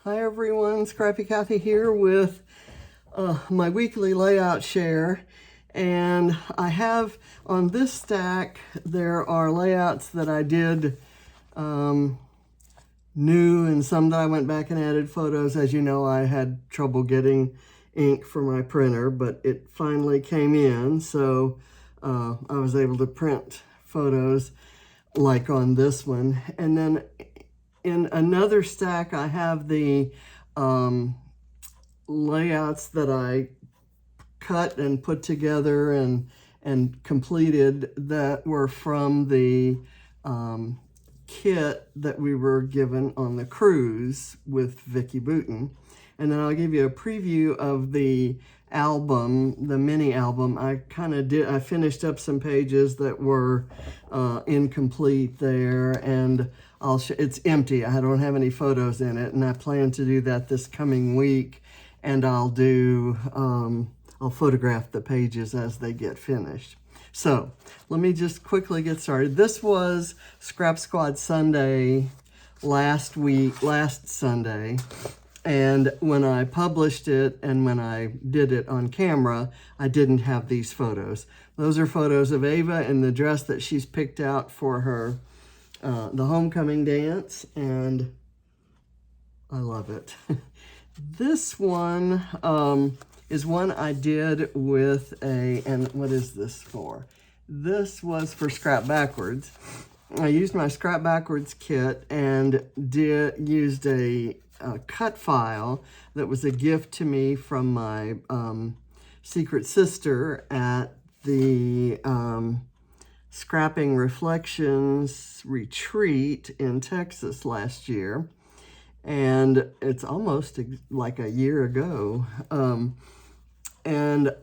Hi everyone, Scrappy Kathy here with my weekly layout share. And I have on this stack, there are layouts that I did new and some that I went back and added photos. As you know, I had trouble getting ink for my printer, but it finally came in. So I was able to print photos like on this one. And then in another stack, I have the layouts that I cut and put together and completed that were from the kit that we were given on the cruise with Vicki Boutin. And then I'll give you a preview of the album, the mini album. I finished up some pages that were incomplete there, and it's empty. I don't have any photos in it, and I plan to do that this coming week. And I'll photograph the pages as they get finished. So let me just quickly get started. This was Scrap Squad Sunday last Sunday. And when I published it and when I did it on camera, I didn't have these photos. Those are photos of Ava in the dress that she's picked out for her, the homecoming dance, and I love it. This one is one I did with and what is this for? This was for Scrap Backwards. I used my Scrap Backwards kit and used a cut file that was a gift to me from my secret sister at the Scrapping Reflections retreat in Texas last year. And it's almost like a year ago. And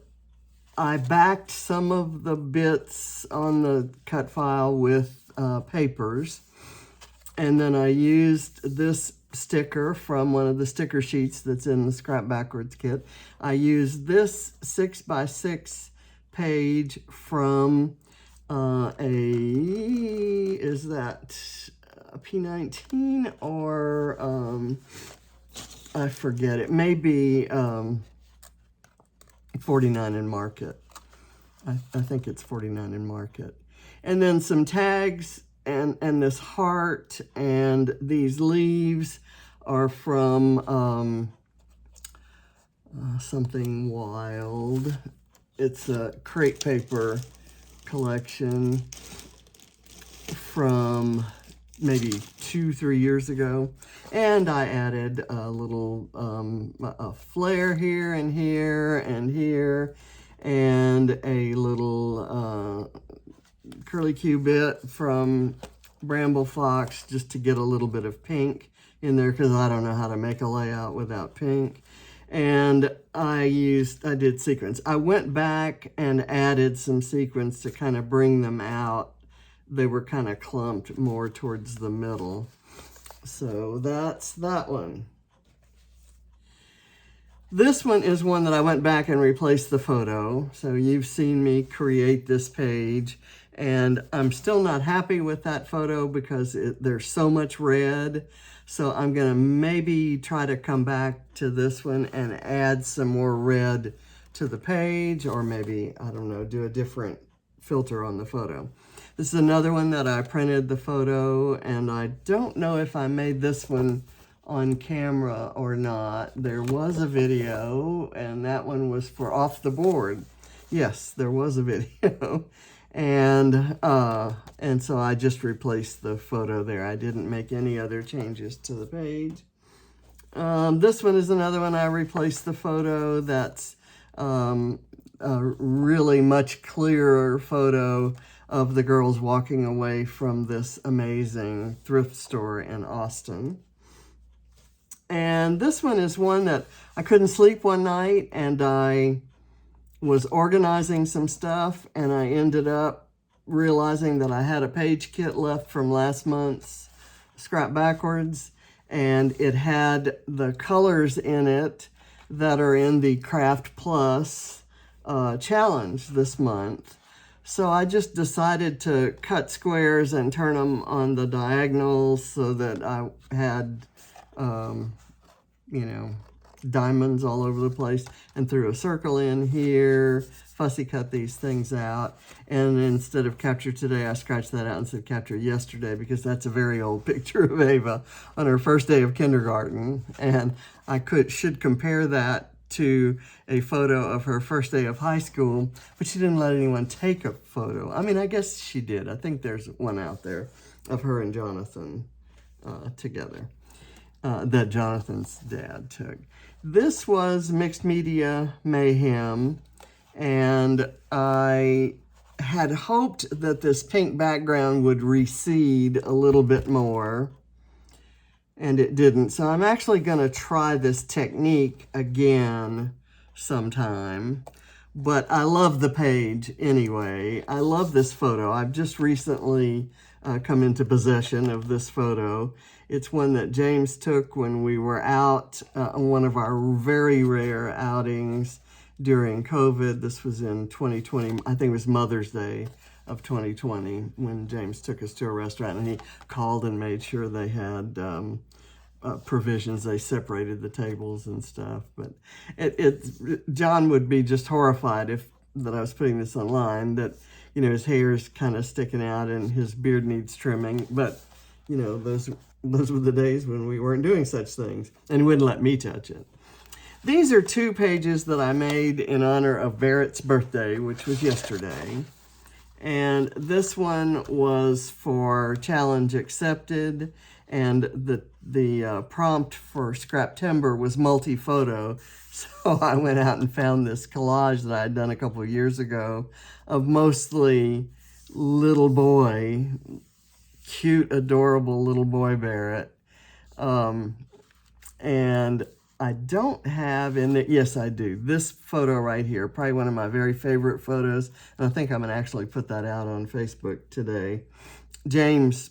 I backed some of the bits on the cut file with papers. And then I used this sticker from one of the sticker sheets that's in the Scrap Backwards kit. I used this 6x6 page from is that a P19 or I forget, it may be 49 in Market. I think it's 49 in Market. And then some tags and this heart and these leaves are from Something Wild. It's a crate paper collection from maybe 2-3 years ago. And I added a little a flare here and here and here, and a little curly Q bit from Bramble Fox just to get a little bit of pink in there, because I don't know how to make a layout without pink. And I did sequins. I went back and added some sequins to kind of bring them out. They were kind of clumped more towards the middle. So that's that one. This one is one that I went back and replaced the photo. So you've seen me create this page, and I'm still not happy with that photo because there's so much red. So I'm gonna maybe try to come back to this one and add some more red to the page, or maybe, I don't know, do a different filter on the photo. This is another one that I printed the photo, and I don't know if I made this one on camera or not. There was a video, and that one was for Off the Board. Yes, there was a video. And so I just replaced the photo there. I didn't make any other changes to the page. This one is another one I replaced the photo. That's a really much clearer photo of the girls walking away from this amazing thrift store in Austin. And this one is one that I couldn't sleep one night, and I was organizing some stuff, and I ended up realizing that I had a page kit left from last month's Scrap Backwards, and it had the colors in it that are in the Craft Plus challenge this month. So I just decided to cut squares and turn them on the diagonals so that I had you know, diamonds all over the place, and threw a circle in here, fussy cut these things out, and instead of capture today, I scratched that out and said capture yesterday, because that's a very old picture of Ava on her first day of kindergarten, and I should compare that to a photo of her first day of high school, but she didn't let anyone take a photo. I mean, I guess she did. I think there's one out there of her and Jonathan together that Jonathan's dad took. This was Mixed Media Mayhem, and I had hoped that this pink background would recede a little bit more, and it didn't. So I'm actually going to try this technique again sometime. But I love the page anyway. I love this photo. I've just recently come into possession of this photo. It's one that James took when we were out on one of our very rare outings during COVID. This was in 2020. I think it was Mother's Day of 2020 when James took us to a restaurant, and he called and made sure they had provisions. They separated the tables and stuff. But John would be just horrified that I was putting this online, that, you know, his hair is kind of sticking out and his beard needs trimming. But, you know, those were the days when we weren't doing such things, and he wouldn't let me touch it. These are 2 pages that I made in honor of Barrett's birthday, which was yesterday. And this one was for Challenge Accepted, and the prompt for Scrap Timber was multi-photo. So I went out and found this collage that I had done a couple of years ago of mostly little boy, cute, adorable little boy Barrett. And I don't have yes, I do. This photo right here, probably one of my very favorite photos. And I think I'm gonna actually put that out on Facebook today. James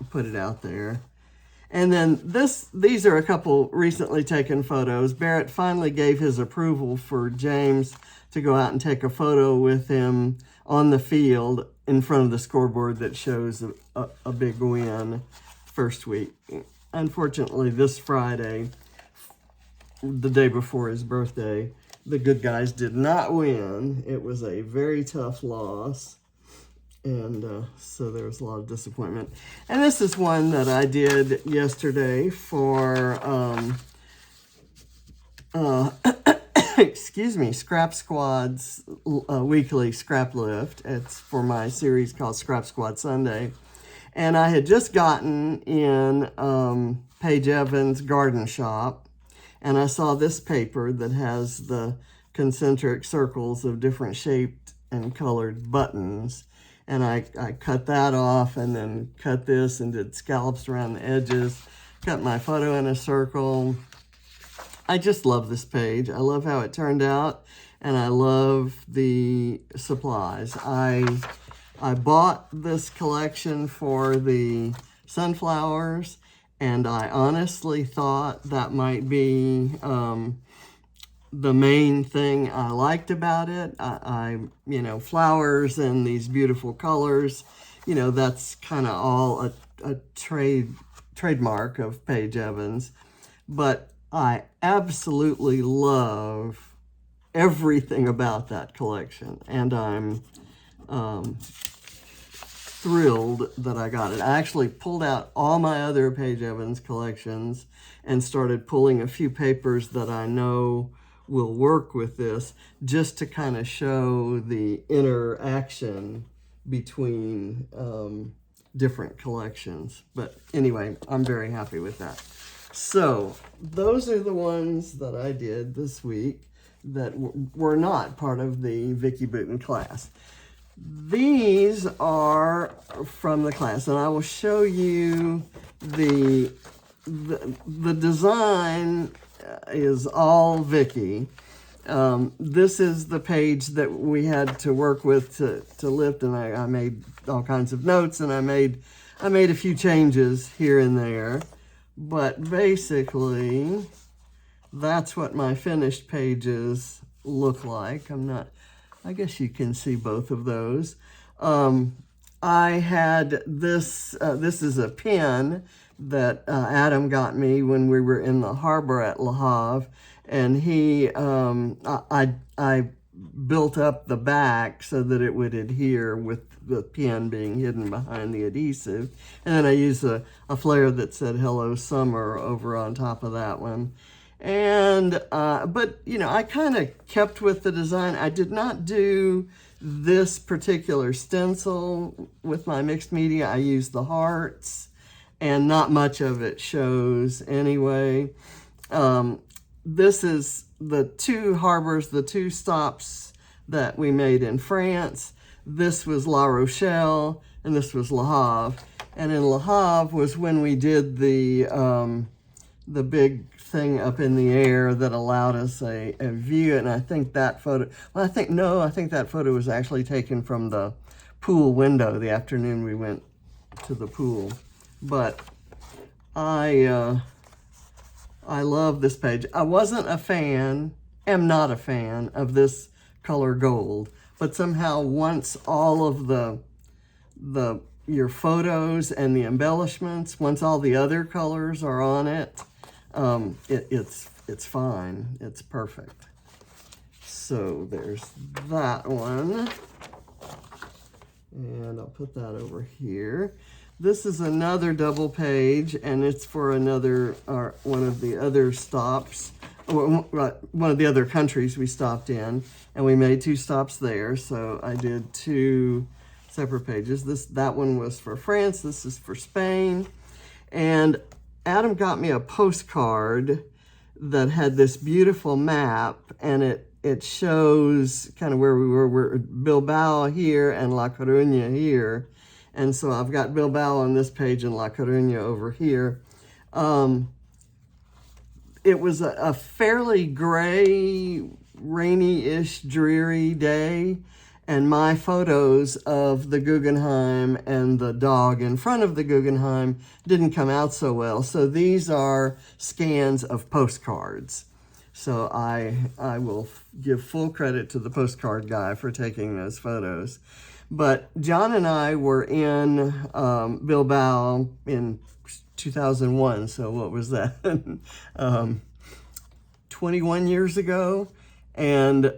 put it out there. And then these are a couple recently taken photos. Barrett finally gave his approval for James to go out and take a photo with him on the field in front of the scoreboard that shows a big win first week. Unfortunately, this Friday, the day before his birthday, the good guys did not win. It was a very tough loss. And so there was a lot of disappointment. And this is one that I did yesterday for, excuse me, Scrap Squad's weekly scrap lift. It's for my series called Scrap Squad Sunday. And I had just gotten in Paige Evans' garden shop, and I saw this paper that has the concentric circles of different shaped and colored buttons. And I cut that off and then cut this and did scallops around the edges, cut my photo in a circle. I just love this page. I love how it turned out, and I love the supplies. I bought this collection for the sunflowers, and I honestly thought that might be the main thing I liked about it. You know, flowers and these beautiful colors, you know, that's kind of all a trademark of Paige Evans. But I absolutely love everything about that collection, and I'm thrilled that I got it. I actually pulled out all my other Paige Evans collections and started pulling a few papers that I know will work with this, just to kind of show the interaction between different collections. But anyway, I'm very happy with that. So those are the ones that I did this week that were not part of the Vicki Boutin class. These are from the class, and I will show you the design is all Vicki. This is the page that we had to work with to lift, and I made all kinds of notes, and I made a few changes here and there. But basically, that's what my finished pages look like. I guess you can see both of those. I had this is a pin that Adam got me when we were in the harbor at Le Havre, and I built up the back so that it would adhere with the pen being hidden behind the adhesive. And then I used a flare that said "Hello Summer" over on top of that one. And, but, you know, I kind of kept with the design. I did not do this particular stencil with my mixed media. I used the hearts, and not much of it shows anyway. This is the two harbors, the two stops that we made in France. This was La Rochelle, and this was Le Havre. And in Le Havre was when we did the big thing up in the air that allowed us a view. And I think that photo, well, I think that photo was actually taken from the pool window the afternoon we went to the pool. But I love this page. I wasn't a fan, am not a fan of this color gold, but somehow once all of your photos and the embellishments, once all the other colors are on it, it's fine. It's perfect. So there's that one. And I'll put that over here. This is another double page, and it's for another, one of the other stops, one of the other countries we stopped in, and we made 2 stops there. So I did 2 separate pages. That one was for France. This is for Spain. And Adam got me a postcard that had this beautiful map, and it shows kind of where we were. We're Bilbao here and La Coruña here. And so I've got Bilbao on this page and La Coruña over here. It was a fairly gray, rainy-ish, dreary day. And my photos of the Guggenheim and the dog in front of the Guggenheim didn't come out so well. So these are scans of postcards. So I will give full credit to the postcard guy for taking those photos. But John and I were in Bilbao in 2001. So what was that? 21 years ago. And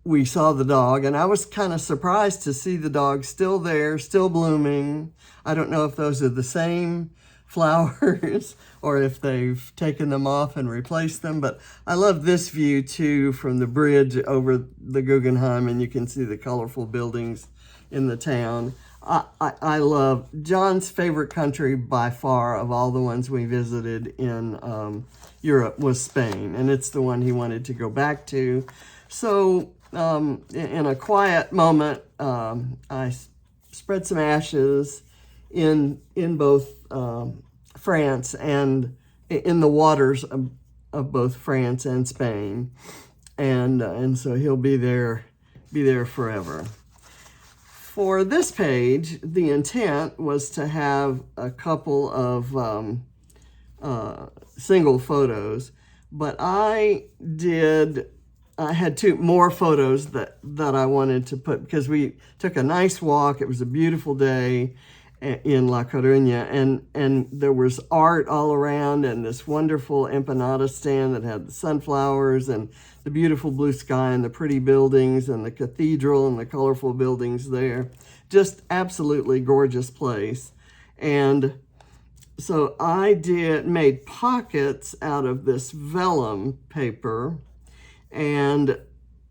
we saw the dog, and I was kind of surprised to see the dog still there, still blooming. I don't know if those are the same flowers or if they've taken them off and replaced them, but I love this view too from the bridge over the Guggenheim, and you can see the colorful buildings in the town. I love John's favorite country by far of all the ones we visited in Europe was Spain, and it's the one he wanted to go back to. So in a quiet moment, I spread some ashes in both France and in the waters of both France and Spain, and so he'll be there forever. For this page, the intent was to have a couple of single photos, but I had 2 more photos that I wanted to put because we took a nice walk. It was a beautiful day in La Coruña, and there was art all around, and this wonderful empanada stand that had the sunflowers and the beautiful blue sky and the pretty buildings and the cathedral and the colorful buildings there. Just absolutely gorgeous place. And so I made pockets out of this vellum paper, and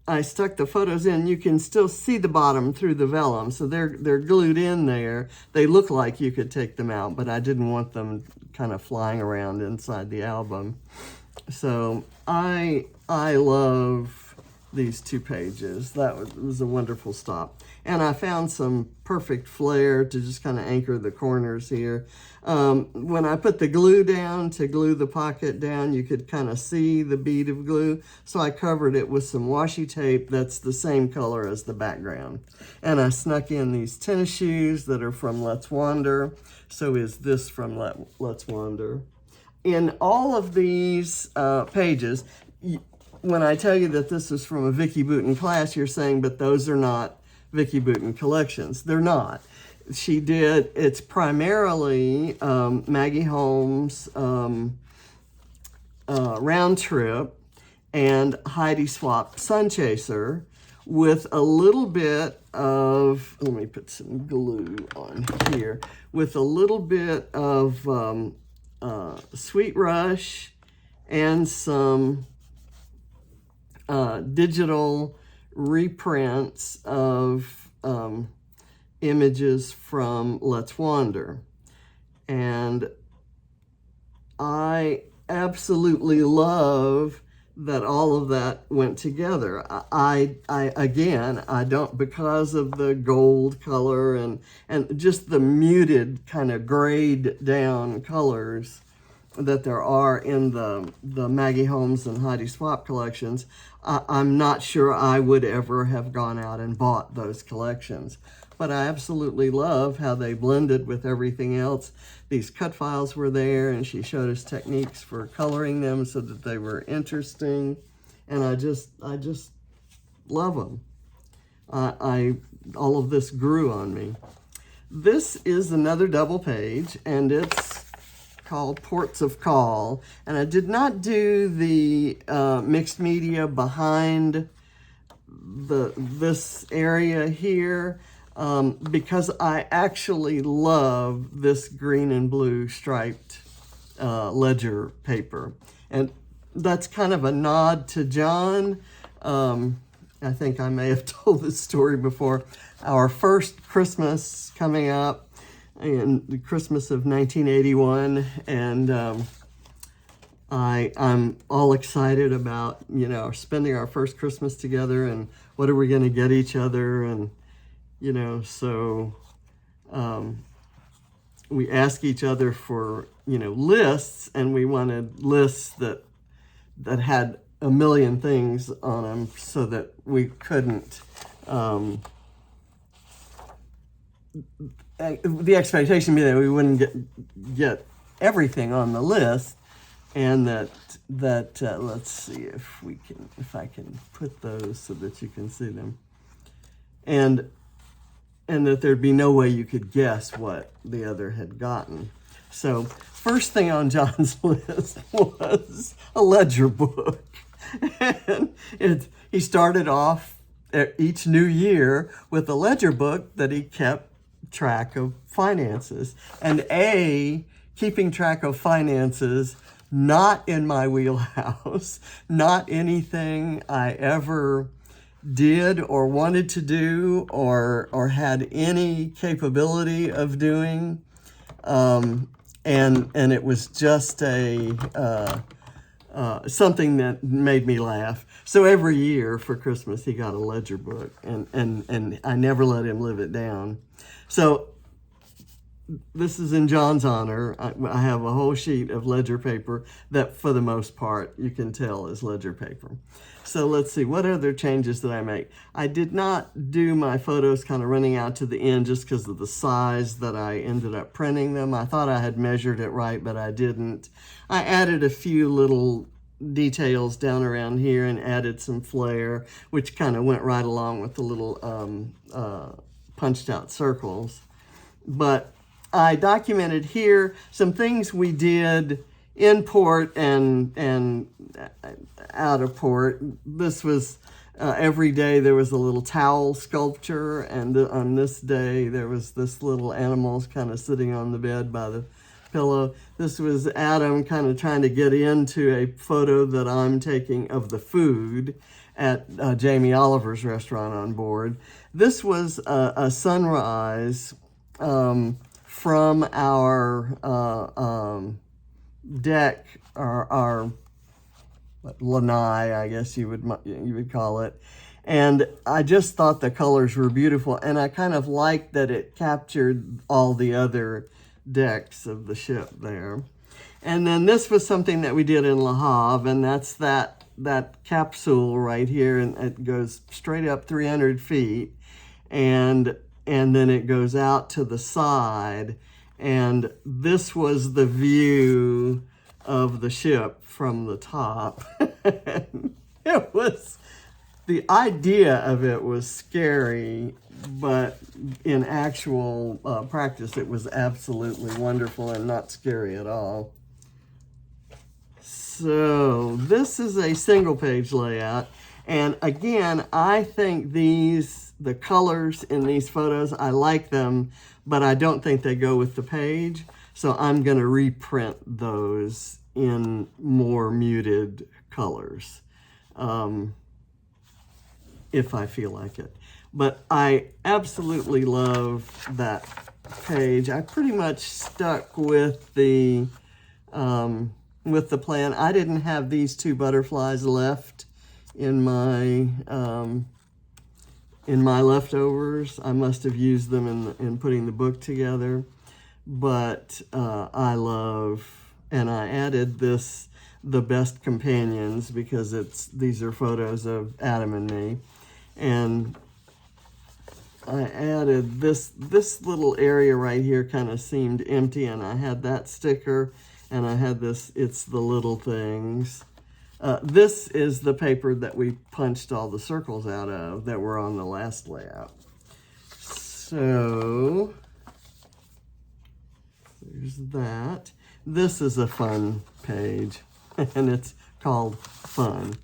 I stuck the photos in. You can still see the bottom through the vellum, so they're glued in there. They look like you could take them out, but I didn't want them kind of flying around inside the album. So I love these 2 pages. That was a wonderful stop. And I found some perfect flare to just kind of anchor the corners here. When I put the glue down to glue the pocket down, you could kind of see the bead of glue. So I covered it with some washi tape that's the same color as the background. And I snuck in these tennis shoes that are from Let's Wander. So is this from Let's Wander. In all of these pages, when I tell you that this is from a Vicki Boutin class, you're saying, but those are not Vicki Boutin collections. They're not. she did, it's primarily Maggie Holmes' Round Trip and Heidi Swapp Sun Chaser, with a little bit of, let me put some glue on here, with a little bit of Sweet Rush and some digital reprints of images from Let's Wander. And I absolutely love that all of that went together. I don't, because of the gold color and just the muted kind of grayed down colors that there are in the Maggie Holmes and Heidi Swapp collections, I'm not sure I would ever have gone out and bought those collections. But I absolutely love how they blended with everything else. These cut files were there, and she showed us techniques for coloring them so that they were interesting. And I just love them. All of this grew on me. This is another double page, and it's called Ports of Call. And I did not do the mixed media behind this area here because I actually love this green and blue striped ledger paper. And that's kind of a nod to John. I think I may have told this story before. Our first Christmas coming up, in the Christmas of 1981, and I'm all excited about, spending our first Christmas together and what are we going to get each other, and, so we ask each other for, lists, and we wanted lists that had a million things on them so that we couldn't, the expectation being that we wouldn't get everything on the list, and that let's see if I can put those so that you can see them, and that there'd be no way you could guess what the other had gotten. So first thing on John's list was a ledger book. And he started off each new year with a ledger book that he kept track of finances. And keeping track of finances, not in my wheelhouse, not anything I ever did or wanted to do or had any capability of doing. And it was just something that made me laugh. So every year for Christmas, he got a ledger book, and I never let him live it down. So this is in John's honor. I have a whole sheet of ledger paper that, for the most part, you can tell is ledger paper. So let's see, what other changes did I make? I did not do my photos kind of running out to the end just because of the size that I ended up printing them. I thought I had measured it right, but I didn't. I added a few little details down around here and added some flair, which kind of went right along with the little punched out circles. But I documented here some things we did in port and out of port. This was every day there was a little towel sculpture, and on this day there was this little animal kind of sitting on the bed by the pillow. This was Adam kind of trying to get into a photo that I'm taking of the food at Jamie Oliver's restaurant on board. This was a sunrise from our deck, our lanai, I guess you would call it. And I just thought the colors were beautiful, and I kind of liked that it captured all the other decks of the ship there. And then this was something that we did in Le Havre, and that's that capsule right here, and it goes straight up 300 feet, and then it goes out to the side, and this was the view of the ship from the top. The idea of it was scary, but in actual practice, it was absolutely wonderful and not scary at all. So this is a single page layout. And again, I think the colors in these photos, I like them, but I don't think they go with the page. So I'm going to reprint those in more muted colors if I feel like it. But I absolutely love that page. I pretty much stuck with the plan. I didn't have these two butterflies left in my leftovers. I must have used them in putting the book together. But I love, and I added this, the best companions, because these are photos of Adam and me. And I added this little area right here kind of seemed empty, and I had that sticker, and I had this, it's the little things. This is the paper that we punched all the circles out of that were on the last layout. So there's that. This is a fun page, and it's called Fun.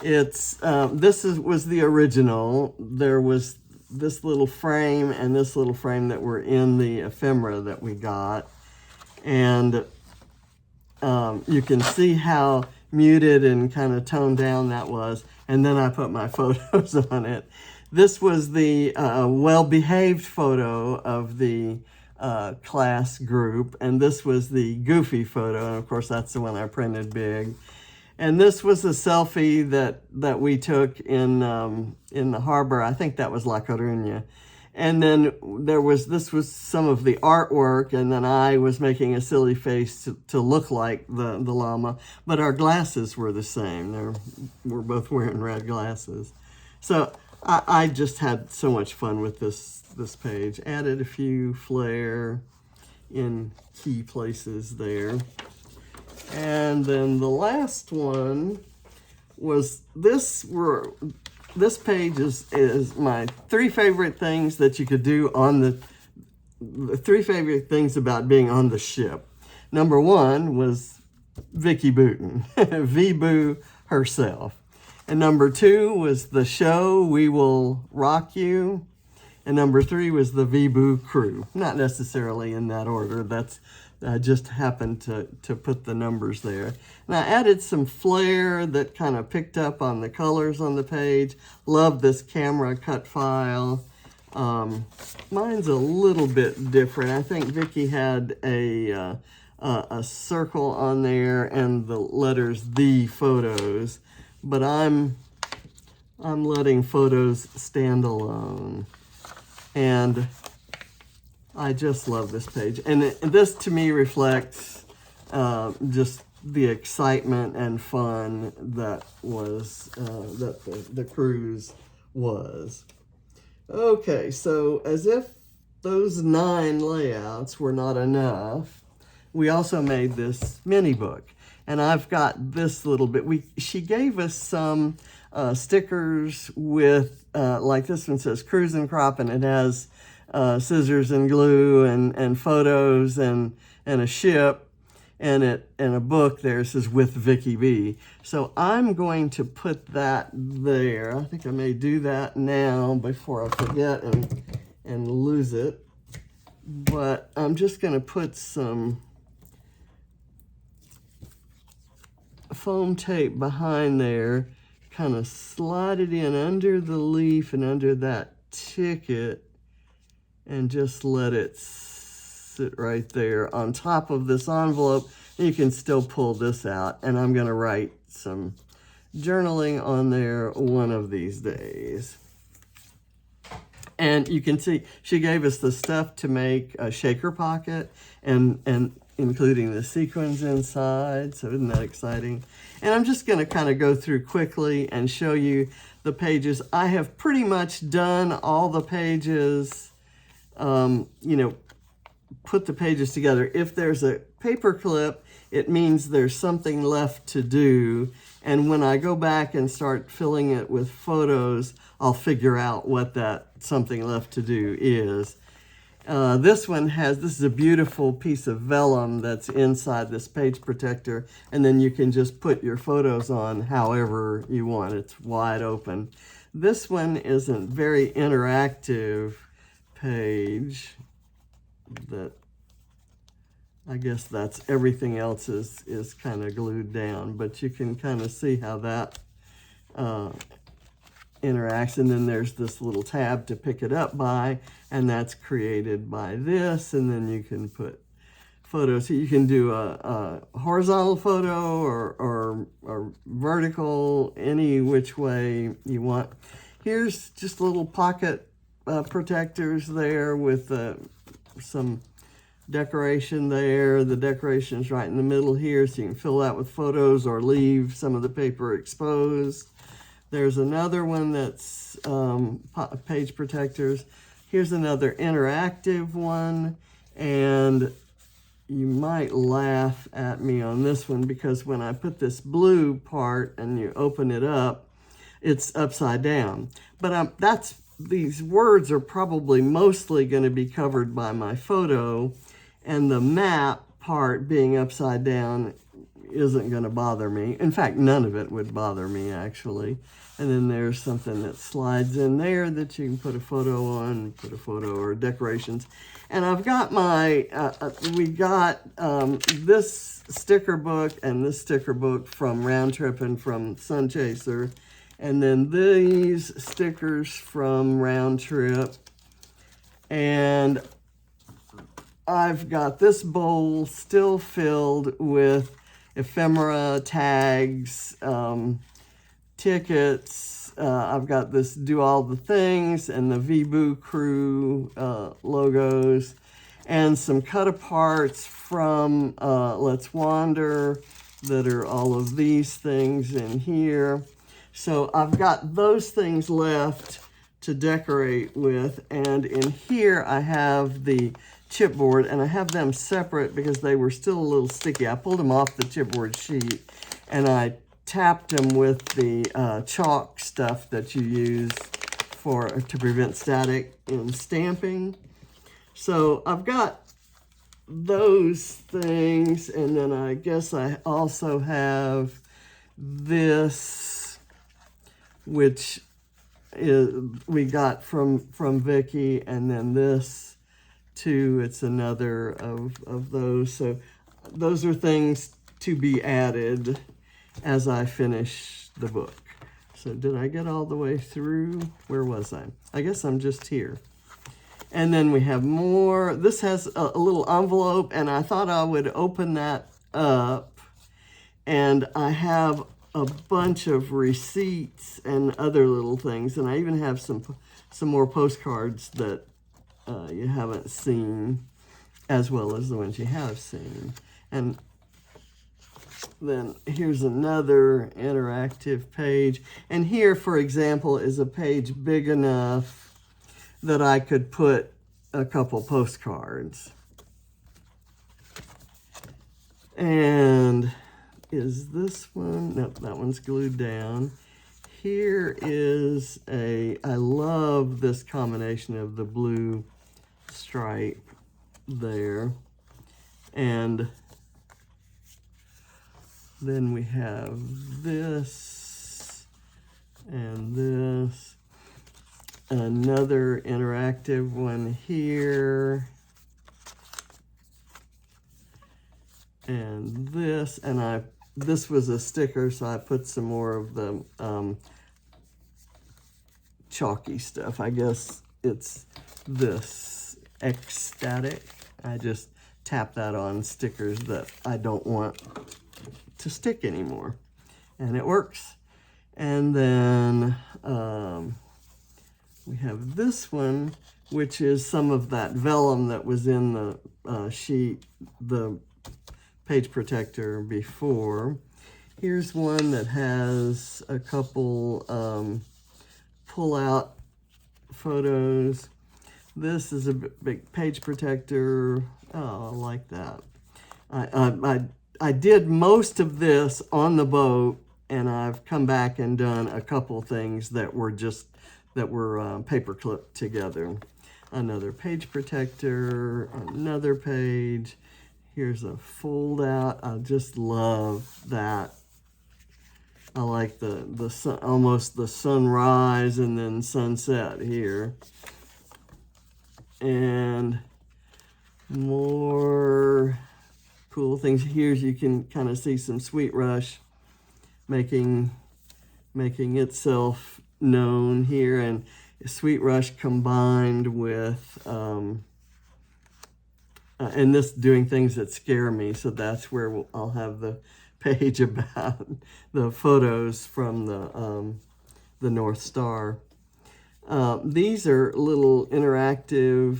It's was the original. There was this little frame and this little frame that were in the ephemera that we got, and you can see how muted and kind of toned down that was. And then I put my photos on it. This was the well-behaved photo of the class group, and this was the goofy photo, and of course that's the one I printed big. And this was a selfie that we took in the harbor. I think that was La Coruña. And then this was some of the artwork, and then I was making a silly face to look like the llama, but our glasses were the same. We're both wearing red glasses. So I just had so much fun with this page. Added a few flair in key places there. And then the last one was this page is my 3 favorite things that you could do on the 3 favorite things about being on the ship. Number 1 was Vicki Boutin, VBoo herself. And number 2 was the show We Will Rock You. And number 3 was the VBoo crew. Not necessarily in that order. I just happened to put the numbers there. And I added some flair that kind of picked up on the colors on the page. Love this camera cut file. Mine's a little bit different. I think Vicki had a circle on there and the letters "The Photos," but I'm letting photos stand alone. And I just love this page. And this to me reflects just the excitement and fun that was, that the cruise was. Okay, so as if those 9 layouts were not enough, we also made this mini book. And I've got this little bit. She gave us some stickers with, like this one says Cruise and Crop, and it has scissors and glue and photos and a ship, and a book there says With Vicki B. So I'm going to put that there. I think I may do that now before I forget and lose it. But I'm just going to put some foam tape behind there, kind of slide it in under the leaf and under that ticket, and just let it sit right there on top of this envelope. You can still pull this out, and I'm going to write some journaling on there one of these days. And you can see she gave us the stuff to make a shaker pocket, and including the sequins inside. So isn't that exciting? And I'm just going to kind of go through quickly and show you the pages. I have pretty much done all the pages, put the pages together. If there's a paper clip, it means there's something left to do. And when I go back and start filling it with photos, I'll figure out what that something left to do is. This is a beautiful piece of vellum that's inside this page protector, and then you can just put your photos on however you want. It's wide open. This one is a very interactive page that I guess that's everything else is kind of glued down, but you can kind of see how that interacts. And then there's this little tab to pick it up by, and that's created by this. And then you can put photos. So you can do a horizontal photo or vertical, any which way you want. Here's just little pocket protectors there with some decoration there. The decoration's right in the middle here, so you can fill that with photos or leave some of the paper exposed. There's another one that's page protectors. Here's another interactive one, and you might laugh at me on this one because when I put this blue part and you open it up, it's upside down. But these words are probably mostly going to be covered by my photo, and the map part being upside down isn't going to bother me. In fact, none of it would bother me, actually. And then there's something that slides in there that you can put a photo on, or decorations. And I've got we got this sticker book and this sticker book from Round Trip and from Sun Chaser. And then these stickers from Round Trip. And I've got this bowl still filled with ephemera, tags, tickets. I've got this Do All the Things and the VBoo crew logos, and some cut-aparts from Let's Wander that are all of these things in here. So I've got those things left to decorate with, and in here I have the chipboard, and I have them separate because they were still a little sticky. I pulled them off the chipboard sheet, and I tapped them with the chalk stuff that you use to prevent static in stamping. So I've got those things, and then I guess I also have this, which we got from Vicki, and then this too. It's another of those. So those are things to be added as I finish the book. So did I get all the way through? Where was I? I guess I'm just here. And then we have more. This has a little envelope, and I thought I would open that up. And I have a bunch of receipts and other little things. And I even have some more postcards that you haven't seen, as well as the ones you have seen. And then here's another interactive page. And here, for example, is a page big enough that I could put a couple postcards. And is this one? Nope, that one's glued down. Here is I love this combination of the blue stripe there. And then we have this and this. Another interactive one here. And this. And this was a sticker, so I put some more of the chalky stuff. I guess it's this ecstatic. I just tap that on stickers that I don't want to stick anymore, and it works. And then we have this one, which is some of that vellum that was in the sheet, the page protector before. Here's one that has a couple pull-out photos. This is a big page protector. Oh, I like that. I did most of this on the boat, and I've come back and done a couple things that that were paper clipped together. Another page protector, another page. Here's a fold out. I just love that. I like the sun, almost the sunrise and then sunset here. And more cool things. Here you can kind of see some Sweet Rush making itself known here, and Sweet Rush combined with and this doing things that scare me, so that's where I'll have the page about the photos from the North Star. These are little interactive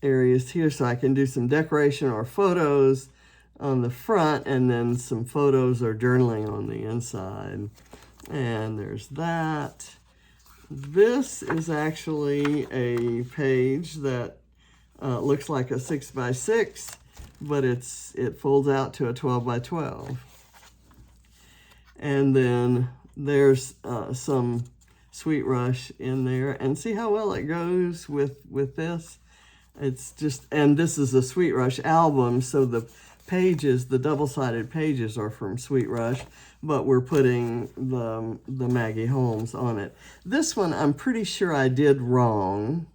areas here, so I can do some decoration or photos on the front, and then some photos or journaling on the inside. And there's that. This is actually a page that looks like a 6x6, but it folds out to a 12x12. And then there's some Sweet Rush in there, and see how well it goes with this. It's just, and this is a Sweet Rush album, so the pages, the double-sided pages are from Sweet Rush, but we're putting the Maggie Holmes on it. This one I'm pretty sure I did wrong.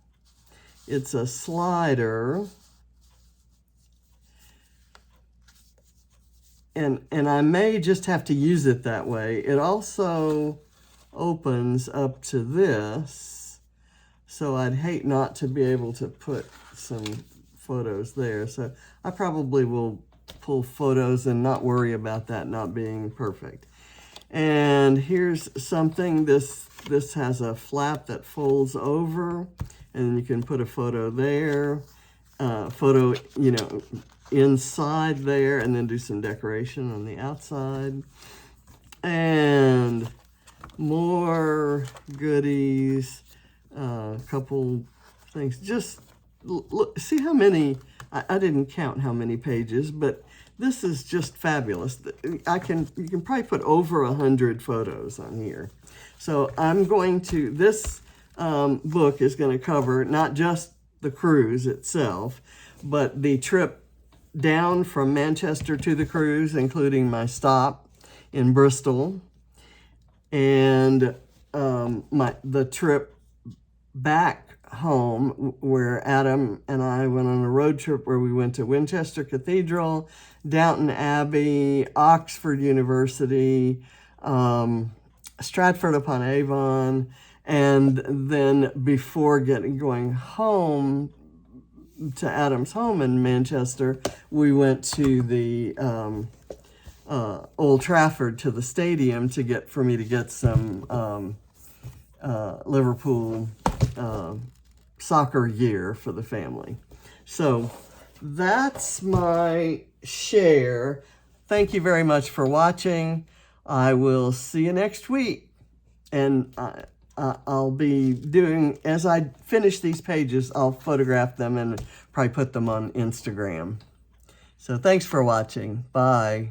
It's a slider, and I may just have to use it that way. It also opens up to this, so I'd hate not to be able to put some photos there. So I probably will pull photos and not worry about that not being perfect. And here's something, this has a flap that folds over, and you can put a photo there, photo, you know, inside there, and then do some decoration on the outside. And more goodies, a couple things. Just look, see how many, I didn't count how many pages, but this is just fabulous. You can probably put over 100 photos on here. So I'm going to, this book is going to cover not just the cruise itself, but the trip down from Manchester to the cruise, including my stop in Bristol, and the trip back home, where Adam and I went on a road trip where we went to Winchester Cathedral, Downton Abbey, Oxford University, Stratford upon Avon, and then before going home to Adam's home in Manchester, we went to the Old Trafford, to the stadium, for me to get some Liverpool soccer gear for the family. So that's my share. Thank you very much for watching. I will see you next week. And I'll be doing, as I finish these pages, I'll photograph them and probably put them on Instagram. So thanks for watching. Bye.